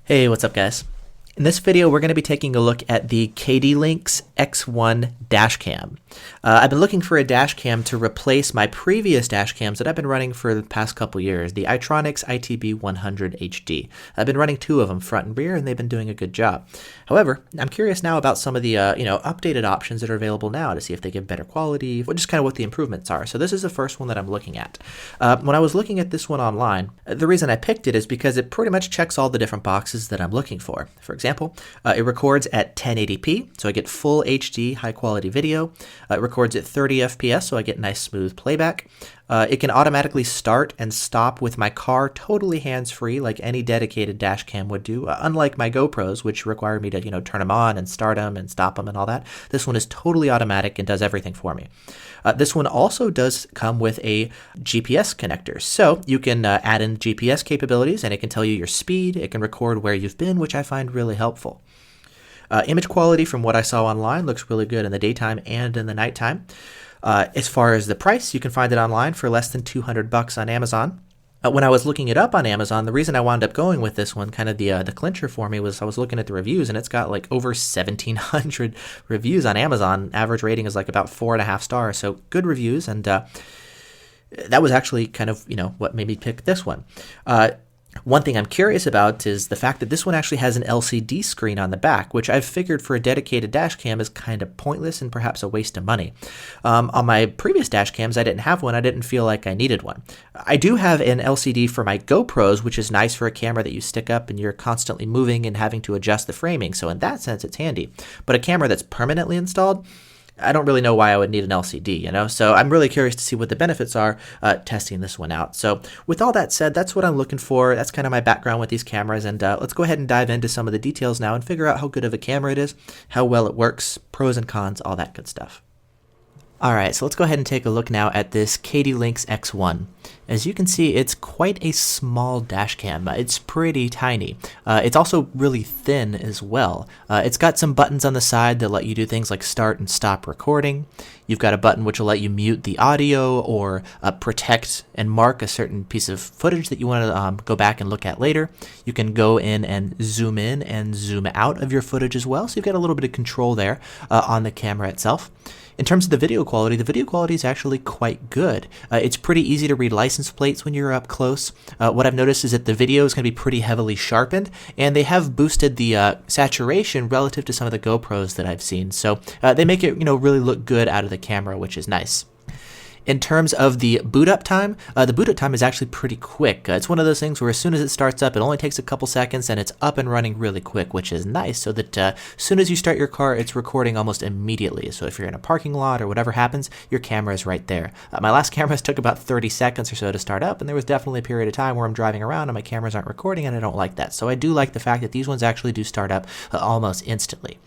Hey, what's up guys? In this video, we're going to be taking a look at the KDLINKS X1 Dashcam. I've been looking for a dashcam to replace my previous dashcams that I've been running for the past couple years, the iTronix ITB100 HD. I've been running two of them, front and rear, and they've been doing a good job. However, I'm curious now about some of the updated options that are available now to see if they give better quality, or just kind of what the improvements are. So this is the first one that I'm looking at. When I was looking at this one online, the reason I picked it is because it pretty much checks all the different boxes that I'm looking for. For example, it records at 1080p, so I get full HD high quality video. It records at 30 FPS, so I get nice smooth playback. It can automatically start and stop with my car totally hands-free like any dedicated dash cam would do, unlike my GoPros, which require me to turn them on and start them and stop them and all that. This one is totally automatic and does everything for me. This one also does come with a GPS connector, so you can add in GPS capabilities and it can tell you your speed, it can record where you've been, which I find really helpful. Image quality from what I saw online looks really good in the daytime and in the nighttime. As far as the price, you can find it online for less than $200 on Amazon. When I was looking it up on Amazon, the reason I wound up going with this one, kind of the clincher for me, was I was looking at the reviews, and it's got like over 1,700 reviews on Amazon. Average rating is like about 4.5 stars, so good reviews, and that was actually kind of what made me pick this one. One thing I'm curious about is the fact that this one actually has an LCD screen on the back, which I've figured for a dedicated dash cam is kind of pointless and perhaps a waste of money. On my previous dash cams, I didn't have one. I didn't feel like I needed one. I do have an LCD for my GoPros, which is nice for a camera that you stick up and you're constantly moving and having to adjust the framing. So in that sense, it's handy. But a camera that's permanently installed, I don't really know why I would need an LCD, So I'm really curious to see what the benefits are testing this one out. So with all that said, that's what I'm looking for. That's kind of my background with these cameras. And let's go ahead and dive into some of the details now and figure out how good of a camera it is, how well it works, pros and cons, all that good stuff. Alright, so let's go ahead and take a look now at this KDLINKS X1. As you can see, it's quite a small dash cam. It's pretty tiny. It's also really thin as well. It's got some buttons on the side that let you do things like start and stop recording. You've got a button which will let you mute the audio or protect and mark a certain piece of footage that you want to go back and look at later. You can go in and zoom out of your footage as well, so you've got a little bit of control there on the camera itself. In terms of the video quality is actually quite good. It's pretty easy to read license plates when you're up close. What I've noticed is that the video is going to be pretty heavily sharpened, and they have boosted the saturation relative to some of the GoPros that I've seen. So they make it really look good out of the camera, which is nice. In terms of the boot up time is actually pretty quick. It's one of those things where as soon as it starts up, it only takes a couple seconds and it's up and running really quick, which is nice, so that as soon as you start your car, it's recording almost immediately. So if you're in a parking lot or whatever happens, your camera is right there. My last cameras took about 30 seconds or so to start up, and there was definitely a period of time where I'm driving around and my cameras aren't recording, and I don't like that. So I do like the fact that these ones actually do start up almost instantly.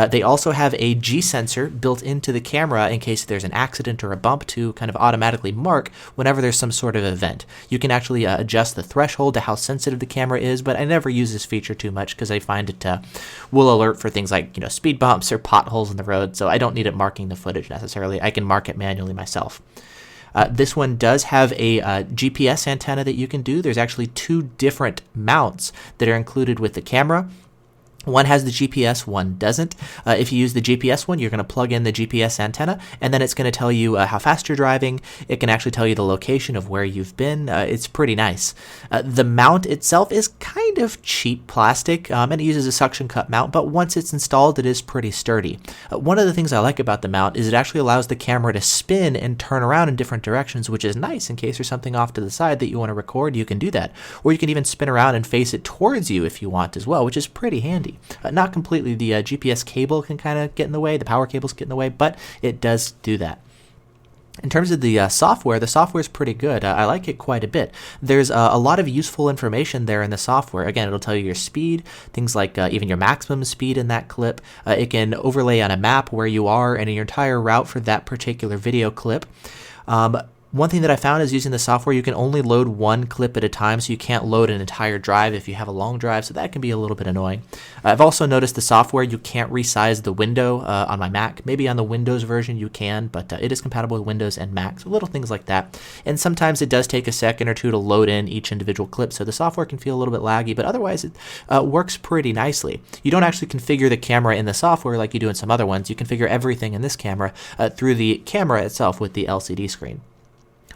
They also have a G sensor built into the camera in case there's an accident or a bump to kind of automatically mark whenever there's some sort of event. You can actually adjust the threshold to how sensitive the camera is, but I never use this feature too much because I find it will alert for things like speed bumps or potholes in the road, so I don't need it marking the footage necessarily. I can mark it manually myself. This one does have a GPS antenna that you can do. There's actually two different mounts that are included with the camera. One has the GPS, one doesn't. If you use the GPS one, you're going to plug in the GPS antenna, and then it's going to tell you how fast you're driving. It can actually tell you the location of where you've been. It's pretty nice. The mount itself is kind of cheap plastic, and it uses a suction cup mount, but once it's installed, it is pretty sturdy. One of the things I like about the mount is it actually allows the camera to spin and turn around in different directions, which is nice in case there's something off to the side that you want to record. You can do that. Or you can even spin around and face it towards you if you want as well, which is pretty handy. Not completely. The GPS cable can kind of get in the way, the power cables get in the way, but it does do that. In terms of the software is pretty good. I like it quite a bit. There's a lot of useful information there in the software. Again, it'll tell you your speed, things like even your maximum speed in that clip. It can overlay on a map where you are and your entire route for that particular video clip. One thing that I found is using the software, you can only load one clip at a time, so you can't load an entire drive if you have a long drive, so that can be a little bit annoying. I've also noticed the software, you can't resize the window on my Mac. Maybe on the Windows version you can, but it is compatible with Windows and Mac, so little things like that. And sometimes it does take a second or two to load in each individual clip, so the software can feel a little bit laggy, but otherwise it works pretty nicely. You don't actually configure the camera in the software like you do in some other ones. You configure everything in this camera through the camera itself with the LCD screen.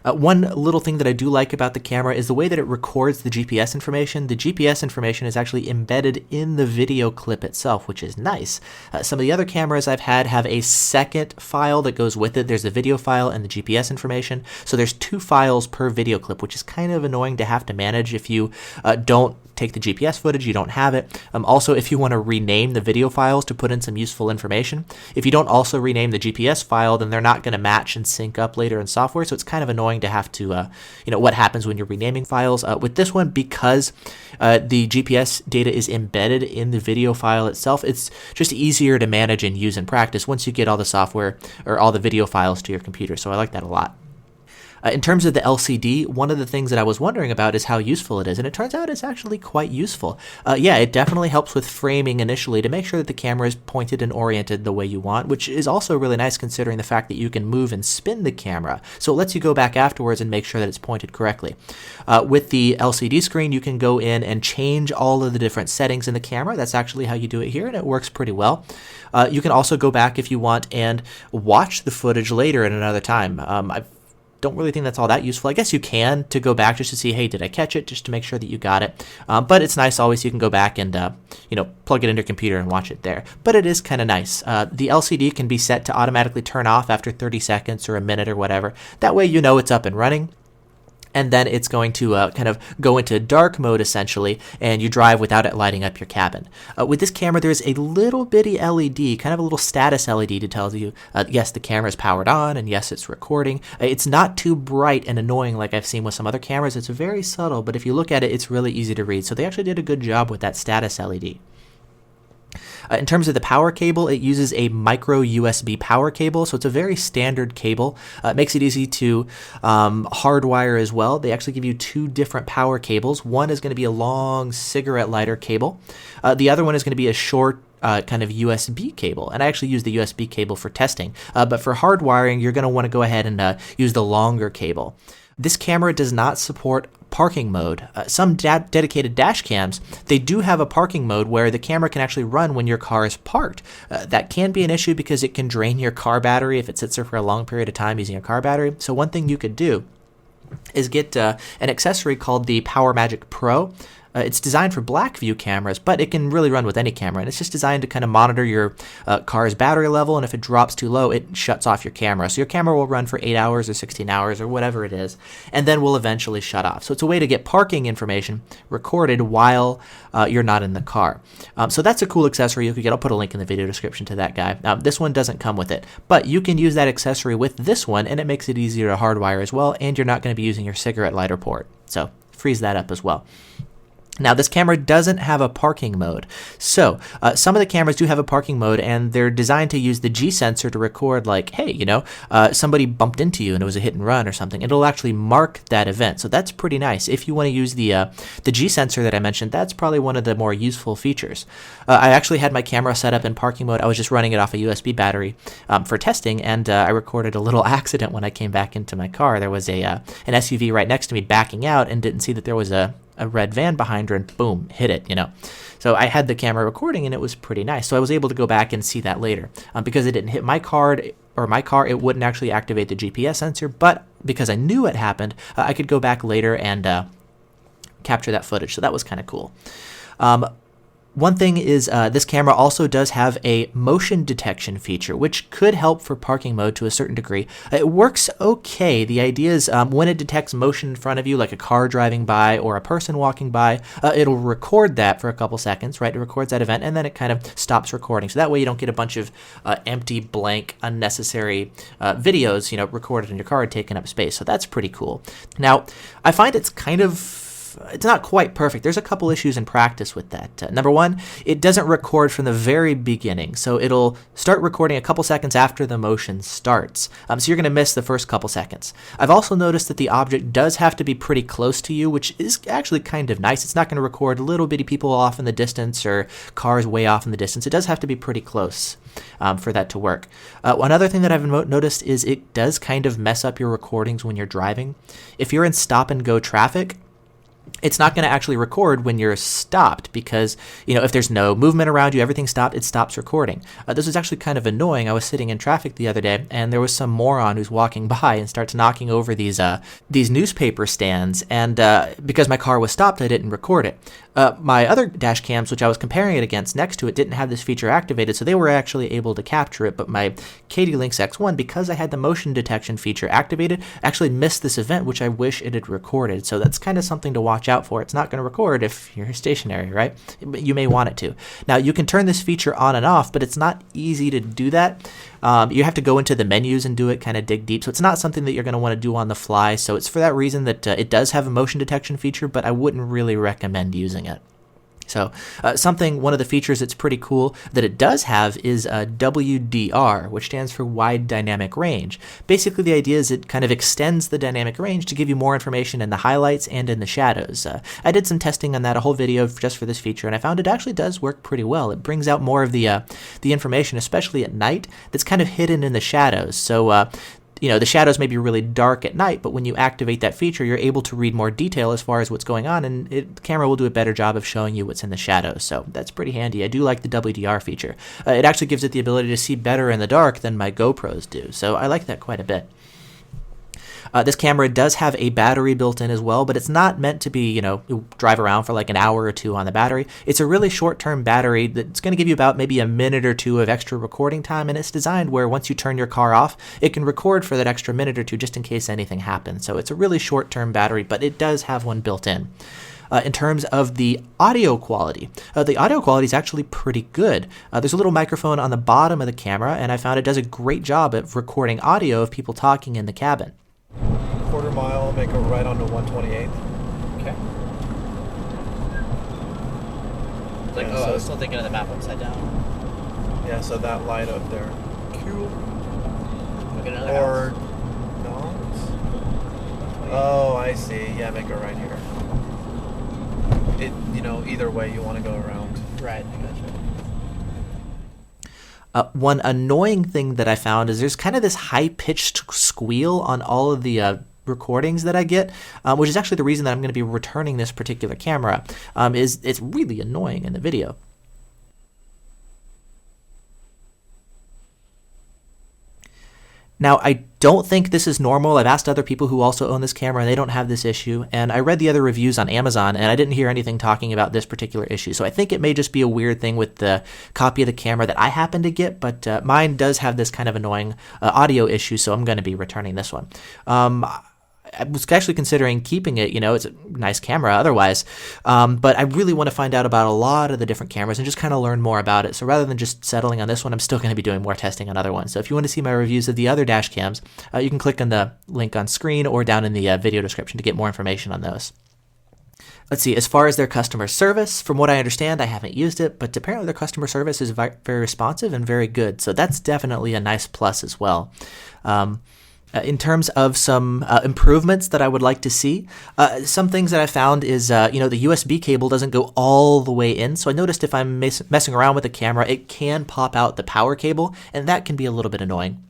One little thing that I do like about the camera is the way that it records the GPS information. The GPS information is actually embedded in the video clip itself, which is nice. Some of the other cameras I've had have a second file that goes with it. There's the video file and the GPS information. So there's 2 files per video clip, which is kind of annoying to have to manage if you don't take the GPS footage, you don't have it. Also, if you want to rename the video files to put in some useful information, if you don't also rename the GPS file, then they're not going to match and sync up later in software. So it's kind of annoying to have to, what happens when you're renaming files. With this one, because the GPS data is embedded in the video file itself, it's just easier to manage and use in practice once you get all the software or all the video files to your computer. So I like that a lot. In terms of the LCD, one of the things that I was wondering about is how useful it is, and it turns out it's actually quite useful. Yeah, it definitely helps with framing initially to make sure that the camera is pointed and oriented the way you want, which is also really nice considering the fact that you can move and spin the camera. So it lets you go back afterwards and make sure that it's pointed correctly. With the LCD screen, you can go in and change all of the different settings in the camera. That's actually how you do it here, and it works pretty well. You can also go back if you want and watch the footage later at another time. I don't really think that's all that useful. I guess you can to go back just to see, hey, did I catch it, just to make sure that you got it. But it's nice always you can go back and plug it into your computer and watch it there. But it is kind of nice. The LCD can be set to automatically turn off after 30 seconds or a minute or whatever. That way you know it's up and running. And then it's going to kind of go into dark mode essentially, and you drive without it lighting up your cabin. With this camera, there's a little bitty LED, kind of a little status LED to tell you, yes, the camera is powered on, and yes, it's recording. It's not too bright and annoying like I've seen with some other cameras. It's very subtle, but if you look at it, it's really easy to read. So they actually did a good job with that status LED. In terms of the power cable, it uses a micro USB power cable, so it's a very standard cable. It makes it easy to hardwire as well. They actually give you 2 different power cables. One is going to be a long cigarette lighter cable. The other one is going to be a short kind of USB cable, and I actually use the USB cable for testing. But for hardwiring, you're going to want to go ahead and use the longer cable. This camera does not support parking mode. Some dedicated dash cams, they do have a parking mode where the camera can actually run when your car is parked. That can be an issue because it can drain your car battery if it sits there for a long period of time using your car battery. So one thing you could do is get an accessory called the PowerMagic Pro. It's designed for black view cameras, but it can really run with any camera, and it's just designed to kind of monitor your car's battery level, and if it drops too low, it shuts off your camera. So your camera will run for 8 hours or 16 hours or whatever it is, and then will eventually shut off. So it's a way to get parking information recorded while you're not in the car. So that's a cool accessory you could get. I'll put a link in the video description to that guy. This one doesn't come with it, but you can use that accessory with this one, and it makes it easier to hardwire as well, and you're not going to be using your cigarette lighter port. So frees that up as well. Now, this camera doesn't have a parking mode. So some of the cameras do have a parking mode, and they're designed to use the G sensor to record like, hey, somebody bumped into you and it was a hit and run or something. It'll actually mark that event. So that's pretty nice. If you want to use the G sensor that I mentioned, that's probably one of the more useful features. I actually had my camera set up in parking mode. I was just running it off a USB battery for testing, and I recorded a little accident when I came back into my car. There was an SUV right next to me backing out and didn't see that there was a red van behind her, and boom, hit it, So I had the camera recording, and it was pretty nice. So I was able to go back and see that later. Because it didn't hit my car, it wouldn't actually activate the GPS sensor, but because I knew it happened, I could go back later and capture that footage. So that was kind of cool. One thing is this camera also does have a motion detection feature, which could help for parking mode to a certain degree. It works okay. The idea is when it detects motion in front of you, like a car driving by or a person walking by, it'll record that for a couple seconds, right? It records that event, and then it kind of stops recording. So that way you don't get a bunch of empty, blank, unnecessary videos, recorded in your car and taking up space. So that's pretty cool. Now, I find it's kind of it's not quite perfect. There's a couple issues in practice with that. Number one, it doesn't record from the very beginning, so it'll start recording a couple seconds after the motion starts. So you're going to miss the first couple seconds. I've also noticed that the object does have to be pretty close to you, which is actually kind of nice. It's not going to record little bitty people off in the distance or cars way off in the distance. It does have to be pretty close for that to work. One other thing that I've noticed is it does kind of mess up your recordings when you're driving. If you're in stop and go traffic, it's not going to actually record when you're stopped because, if there's no movement around you, everything's stopped, it stops recording. This was actually kind of annoying. I was sitting in traffic the other day, and there was some moron who's walking by and starts knocking over these newspaper stands, and because my car was stopped, I didn't record it. My other dash cams, which I was comparing it against next to it, didn't have this feature activated, so they were actually able to capture it, but my KDLINKS X1, because I had the motion detection feature activated, actually missed this event, which I wish it had recorded. So that's kind of something to watch out for. It's not going to record if you're stationary, right? But you may want it to. Now, you can turn this feature on and off, but it's not easy to do that. You have to go into the menus and do it, kind of dig deep. So it's not something that you're going to want to do on the fly. So it's for that reason that it does have a motion detection feature, but I wouldn't really recommend using it. So one of the features that's pretty cool that it does have is WDR, which stands for Wide Dynamic Range. Basically, the idea is it kind of extends the dynamic range to give you more information in the highlights and in the shadows. I did some testing on that, a whole video just for this feature, and I found it actually does work pretty well. It brings out more of the information, especially at night, that's kind of hidden in the shadows. So the shadows may be really dark at night, but when you activate that feature, you're able to read more detail as far as what's going on, and the camera will do a better job of showing you what's in the shadows. So that's pretty handy. I do like the WDR feature. It actually gives it the ability to see better in the dark than my GoPros do, so I like that quite a bit. This camera does have a battery built in as well, but it's not meant to be, drive around for like an hour or two on the battery. It's a really short-term battery that's going to give you about maybe a minute or two of extra recording time, and it's designed where once you turn your car off, it can record for that extra minute or two just in case anything happens. So it's a really short-term battery, but it does have one built in. In terms of the audio quality is actually pretty good. There's a little microphone on the bottom of the camera, and I found it does a great job at recording audio of people talking in the cabin. Quarter mile, make a right onto 128th. Okay. I was still thinking of the map upside down. Yeah, so that light up there. Cool. Look at another house. No. Oh, I see. Yeah, make a right here. Either way you want to go around. Right, I gotcha. One annoying thing that I found is there's kind of this high-pitched squeal on all of the recordings that I get, which is actually the reason that I'm going to be returning this particular camera. It's really annoying in the video. Now, I don't think this is normal. I've asked other people who also own this camera, and they don't have this issue. And I read the other reviews on Amazon, and I didn't hear anything talking about this particular issue. So I think it may just be a weird thing with the copy of the camera that I happen to get, but mine does have this kind of annoying audio issue, so I'm going to be returning this one. I was actually considering keeping it, it's a nice camera otherwise, but I really want to find out about a lot of the different cameras and just kind of learn more about it. So rather than just settling on this one, I'm still going to be doing more testing on other ones. So if you want to see my reviews of the other dash cams, you can click on the link on screen or down in the video description to get more information on those. Let's see, as far as their customer service, from what I understand, I haven't used it, but apparently their customer service is very responsive and very good. So that's definitely a nice plus as well. In terms of some improvements that I would like to see, some things that I found is, the USB cable doesn't go all the way in. So I noticed if I'm messing around with the camera, it can pop out the power cable, and that can be a little bit annoying.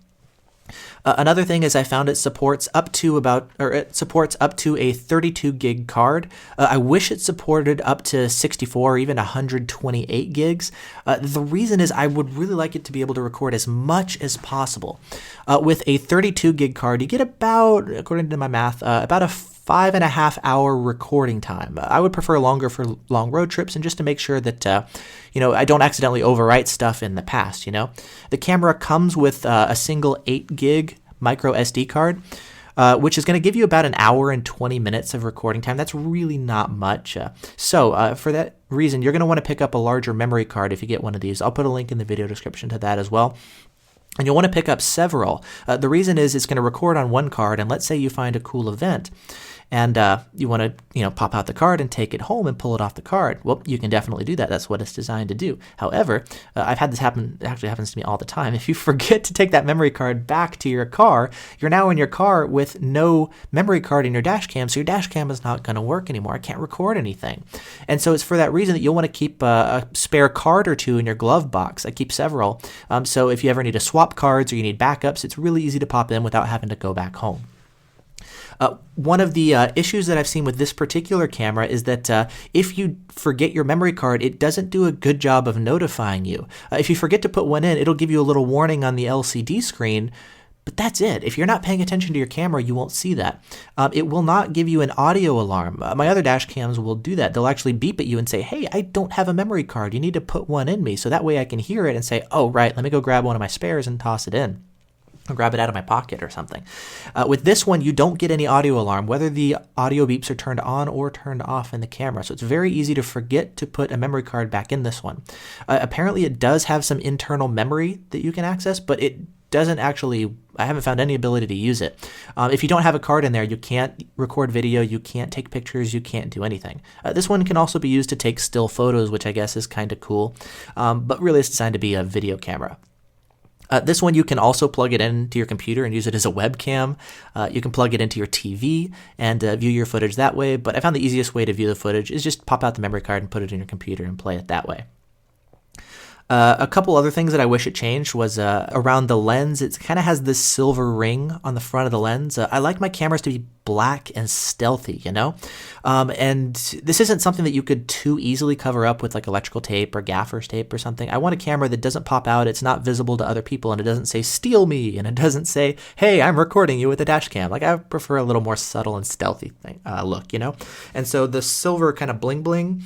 Another thing is I found it supports up to a 32 gig card. I wish it supported up to 64 or even 128 gigs. The reason is I would really like it to be able to record as much as possible. With a 32 gig card, you get about, according to my math, about a 5.5 hour recording time. I would prefer longer for long road trips and just to make sure that, I don't accidentally overwrite stuff in the past, The camera comes with a single 8 gig micro SD card, which is going to give you about an hour and 20 minutes of recording time. That's really not much. So for that reason, you're going to want to pick up a larger memory card if you get one of these. I'll put a link in the video description to that as well. And you'll want to pick up several. The reason is it's going to record on one card, and let's say you find a cool event. and you want to pop out the card and take it home and pull it off the card. Well, you can definitely do that. That's what it's designed to do. However, I've had this happen. It actually happens to me all the time. If you forget to take that memory card back to your car, you're now in your car with no memory card in your dash cam, so your dash cam is not going to work anymore. I can't record anything. And so it's for that reason that you'll want to keep a spare card or two in your glove box. I keep several. So if you ever need to swap cards or you need backups, it's really easy to pop in without having to go back home. One of the issues that I've seen with this particular camera is that if you forget your memory card, it doesn't do a good job of notifying you. If you forget to put one in, it'll give you a little warning on the LCD screen, but that's it. If you're not paying attention to your camera, you won't see that. It will not give you an audio alarm. My other dash cams will do that. They'll actually beep at you and say, hey, I don't have a memory card. You need to put one in me. So that way I can hear it and say, oh, right, let me go grab one of my spares and toss it in. Or grab it out of my pocket or something. With this one, you don't get any audio alarm, whether the audio beeps are turned on or turned off in the camera. So it's very easy to forget to put a memory card back in this one. Apparently, it does have some internal memory that you can access, but it doesn't actually, I haven't found any ability to use it. If you don't have a card in there, you can't record video, you can't take pictures, you can't do anything. This one can also be used to take still photos, which I guess is kind of cool, but really it's designed to be a video camera. This one, you can also plug it into your computer and use it as a webcam. You can plug it into your TV and view your footage that way, but I found the easiest way to view the footage is just pop out the memory card and put it in your computer and play it that way. A couple other things that I wish it changed was around the lens. It kind of has this silver ring on the front of the lens. I like my cameras to be black and stealthy, and this isn't something that you could too easily cover up with like electrical tape or gaffer's tape or something. I want a camera that doesn't pop out, it's not visible to other people, and it doesn't say steal me, and it doesn't say, hey, I'm recording you with a dash cam. Like, I prefer a little more subtle and stealthy look, and so the silver kind of bling bling,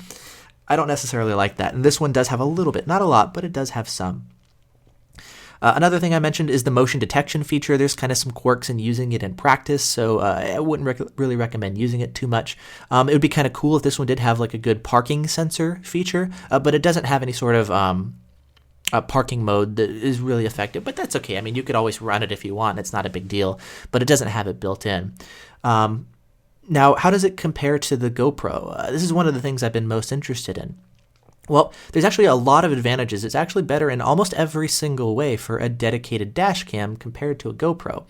I don't necessarily like that. And this one does have a little bit, not a lot, but it does have some. Another thing I mentioned is the motion detection feature. There's kind of some quirks in using it in practice, so I wouldn't really recommend using it too much. It would be kind of cool if this one did have like a good parking sensor feature, but it doesn't have any sort of parking mode that is really effective, but that's okay. I mean, you could always run it if you want. It's not a big deal, but it doesn't have it built in. Now, how does it compare to the GoPro? This is one of the things I've been most interested in. Well, there's actually a lot of advantages. It's actually better in almost every single way for a dedicated dash cam compared to a GoPro.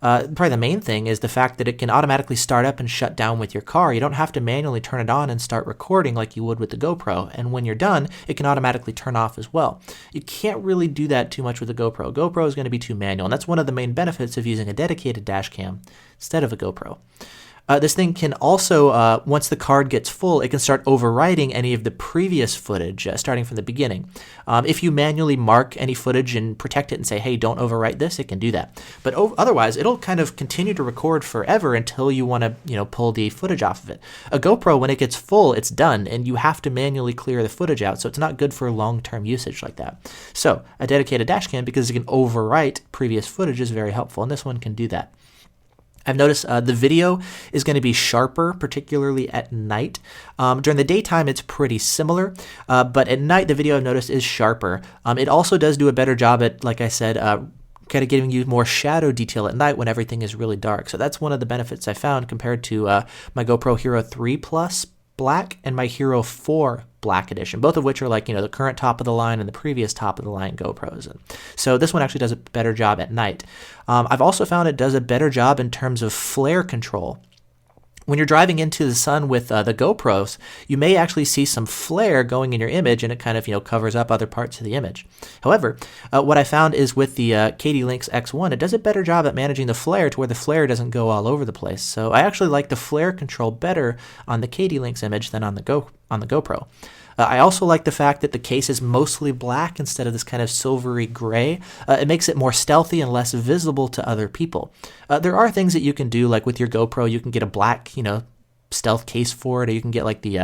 Probably the main thing is the fact that it can automatically start up and shut down with your car. You don't have to manually turn it on and start recording like you would with the GoPro. And when you're done, it can automatically turn off as well. You can't really do that too much with a GoPro. GoPro is going to be too manual, and that's one of the main benefits of using a dedicated dash cam instead of a GoPro. This thing can also, once the card gets full, it can start overwriting any of the previous footage, starting from the beginning. If you manually mark any footage and protect it and say, hey, don't overwrite this, it can do that. But otherwise, it'll kind of continue to record forever until you want to, pull the footage off of it. A GoPro, when it gets full, it's done, and you have to manually clear the footage out, so it's not good for long-term usage like that. So a dedicated dash cam, because it can overwrite previous footage, is very helpful, and this one can do that. I've noticed the video is going to be sharper, particularly at night. During the daytime, it's pretty similar, but at night, the video I've noticed is sharper. It also does do a better job at, like I said, kind of giving you more shadow detail at night when everything is really dark. So that's one of the benefits I found compared to my GoPro Hero 3 Plus Black and my Hero 4 Black Edition, both of which are like, the current top of the line and the previous top of the line GoPros. And so this one actually does a better job at night. I've also found it does a better job in terms of flare control. When you're driving into the sun with the GoPros, you may actually see some flare going in your image, and it kind of covers up other parts of the image. However, what I found is with the KDLINKS X1, it does a better job at managing the flare to where the flare doesn't go all over the place. So I actually like the flare control better on the KDLINKS image than on the GoPro. I also like the fact that the case is mostly black instead of this kind of silvery gray. It makes it more stealthy and less visible to other people. There are things that you can do, like with your GoPro, you can get a black, stealth case for it, or you can get like the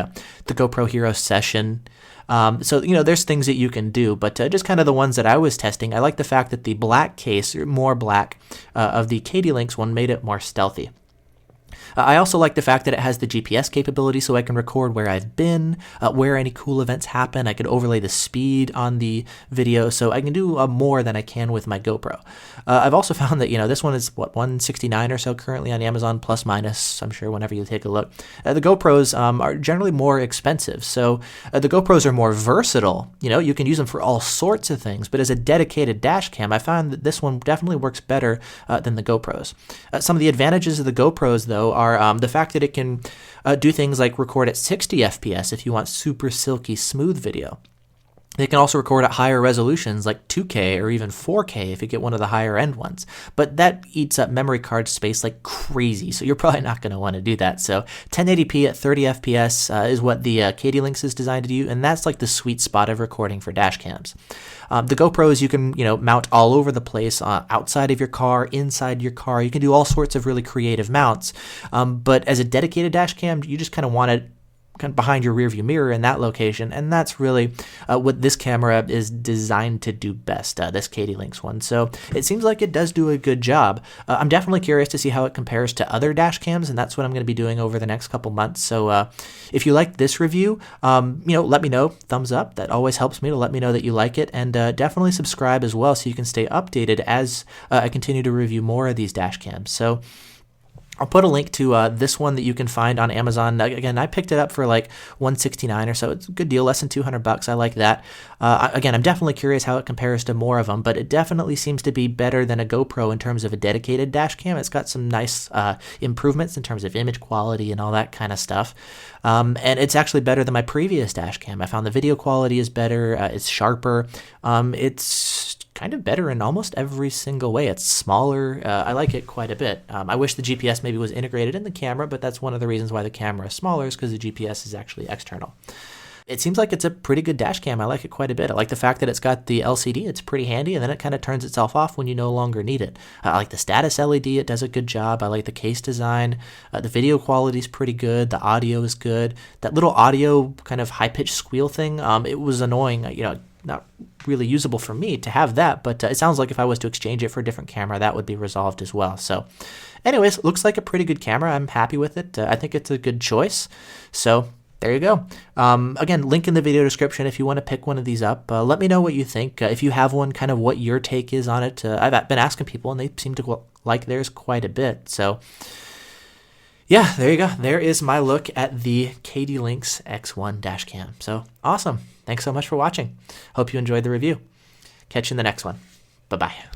GoPro Hero Session. So, there's things that you can do, but just kind of the ones that I was testing, I like the fact that the black case, or more black, of the KDLINKS one made it more stealthy. I also like the fact that it has the GPS capability, so I can record where I've been, where any cool events happen. I could overlay the speed on the video, so I can do more than I can with my GoPro. I've also found that, this one is, $169 or so currently on Amazon, plus minus, I'm sure, whenever you take a look. The GoPros are generally more expensive, so the GoPros are more versatile. You can use them for all sorts of things, but as a dedicated dash cam, I found that this one definitely works better than the GoPros. Some of the advantages of the GoPros, though, are the fact that it can do things like record at 60 FPS if you want super silky smooth video. They can also record at higher resolutions like 2K or even 4K if you get one of the higher end ones. But that eats up memory card space like crazy, so you're probably not going to want to do that. So 1080p at 30 FPS is what the KDLINKS is designed to do, and that's like the sweet spot of recording for dash cams. The GoPros you can mount all over the place, outside of your car, inside your car. You can do all sorts of really creative mounts. But as a dedicated dash cam, you just kind of want it kind of behind your rearview mirror in that location, and that's really what this camera is designed to do best, this KDLINKS one. So it seems like it does do a good job. I'm definitely curious to see how it compares to other dash cams, and that's what I'm going to be doing over the next couple months. So if you liked this review, let me know. Thumbs up. That always helps me to let me know that you like it, and definitely subscribe as well so you can stay updated as I continue to review more of these dash cams. So I'll put a link to this one that you can find on Amazon. Again, I picked it up for like $169 or so. It's a good deal, less than $200. I like that. Again, I'm definitely curious how it compares to more of them, but it definitely seems to be better than a GoPro in terms of a dedicated dash cam. It's got some nice improvements in terms of image quality and all that kind of stuff. And it's actually better than my previous dash cam. I found the video quality is better. It's sharper. It's kind of better in almost every single way. It's smaller. I like it quite a bit. I wish the GPS maybe was integrated in the camera, but that's one of the reasons why the camera is smaller, is because the GPS is actually external. It seems like it's a pretty good dash cam. I like it quite a bit. I like the fact that it's got the LCD. It's pretty handy, and then it kind of turns itself off when you no longer need it. I like the status LED. It does a good job. I like the case design. The video quality is pretty good. The audio is good. That little audio kind of high-pitched squeal thing, it was annoying, not really usable for me to have that, but it sounds like if I was to exchange it for a different camera, that would be resolved as well. So anyways, looks like a pretty good camera. I'm happy with it. I think it's a good choice. So there you go. Again, link in the video description if you want to pick one of these up. Let me know what you think. If you have one, kind of what your take is on it. I've been asking people, and they seem to like theirs quite a bit. So yeah, there you go. There is my look at the KDLINKS X1 dash cam. So awesome. Thanks so much for watching. Hope you enjoyed the review. Catch you in the next one. Bye-bye.